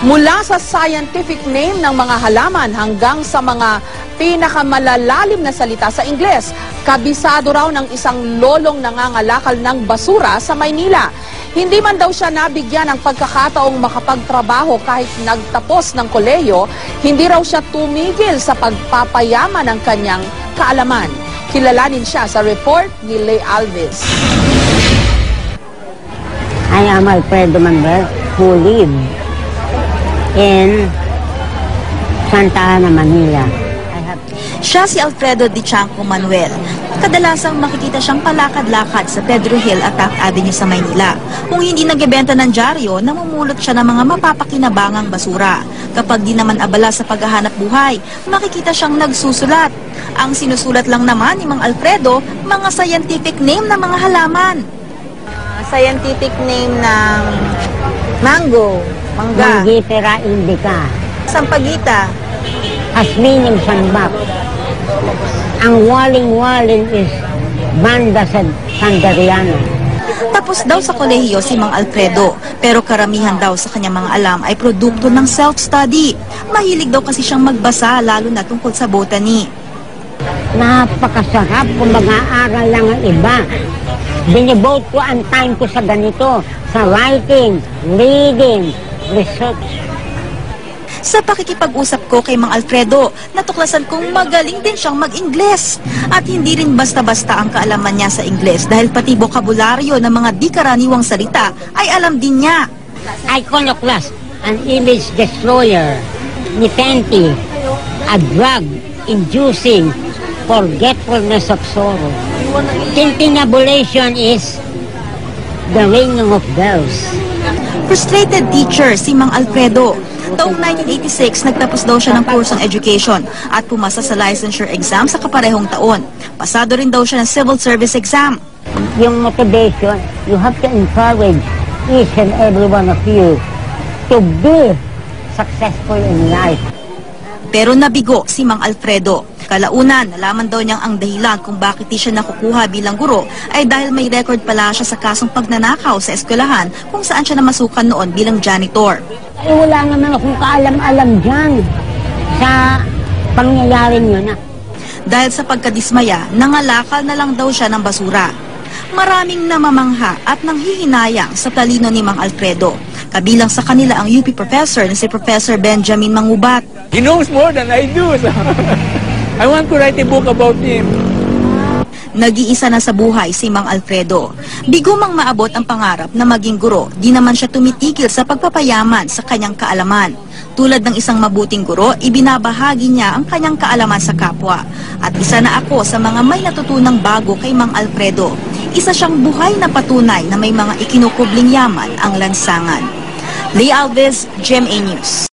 Mula sa scientific name ng mga halaman hanggang sa mga pinakamalalalim na salita sa Ingles, kabisado raw ng isang lolong nangangalakal ng basura sa Maynila. Hindi man daw siya nabigyan ng pagkakataong makapagtrabaho kahit nagtapos ng kolehiyo, hindi raw siya tumigil sa pagpapayaman ng kanyang kaalaman. Kilalanin siya sa report ni Lay Alves. I am Alfredo Manuel, who live in Santa Ana, Manila. Siya si Alfredo Di Chanco Manuel. Kadalasang makikita siyang palakad-lakad sa Pedro Hill at Taft Avenue sa Maynila. Kung hindi nagbebenta ng dyaryo, namumulot siya ng mga mapapakinabangang basura. Kapag di naman abala sa paghahanap buhay, makikita siyang nagsusulat. Ang sinusulat lang naman ni Mang Alfredo, mga scientific name ng mga halaman. Scientific name ng mango, mangga. Mangifera indica. Sampagita. Has meaning sandbak. Ang waling-waling is Banda Sandariano. Tapos daw sa kolehiyo si Mang Alfredo, pero karamihan daw sa kanyang mga alam ay produkto ng self-study. Mahilig daw kasi siyang magbasa, lalo na tungkol sa botany. Napakasarap kung mag-aaral lang ang iba. Binibote ko ang time ko sa ganito, sa writing, reading, research. Sa pakikipag-usap ko kay Mang Alfredo, natuklasan kong magaling din siyang mag-Ingles. At hindi rin basta-basta ang kaalaman niya sa Ingles dahil pati bokabularyo ng mga di karaniwang salita ay alam din niya. Iconoclast, an image destroyer, nepenthe, a drug inducing forgetfulness of sorrow. Tintinabulation is the ringing of bells. Frustrated teacher si Mang Alfredo. Taong 1986, nagtapos daw siya ng kursong education at pumasa sa licensure exam sa kaparehong taon. Pasado rin daw siya ng civil service exam. Yung motivation, you have to encourage each and every one of you to be successful in life. Pero nabigo si Mang Alfredo. Kalaunan, nalaman daw niyang ang dahilan kung bakit di siya nakukuha bilang guro ay dahil may record pala siya sa kasong pagnanakaw sa eskwelahan kung saan siya namasukan noon bilang janitor. Eh, wala naman akong kaalam-alam dyan sa pangyayaring yun. Dahil sa pagkadismaya, nangalakal na lang daw siya ng basura. Maraming namamangha at nanghihinayang sa talino ni Mang Alfredo. Kabilang sa kanila ang UP professor na si Professor Benjamin Mangubat. He knows more than I do. So I want to write a book about him. Nag-iisa na sa buhay si Mang Alfredo. Bigo mang maabot ang pangarap na maging guro, di naman siya tumitigil sa pagpapayaman sa kanyang kaalaman. Tulad ng isang mabuting guro, ibinabahagi niya ang kanyang kaalaman sa kapwa. At isa na ako sa mga may natutunang bago kay Mang Alfredo. Isa siyang buhay na patunay na may mga ikinukubling yaman ang lansangan. Lay Alves, GMA News.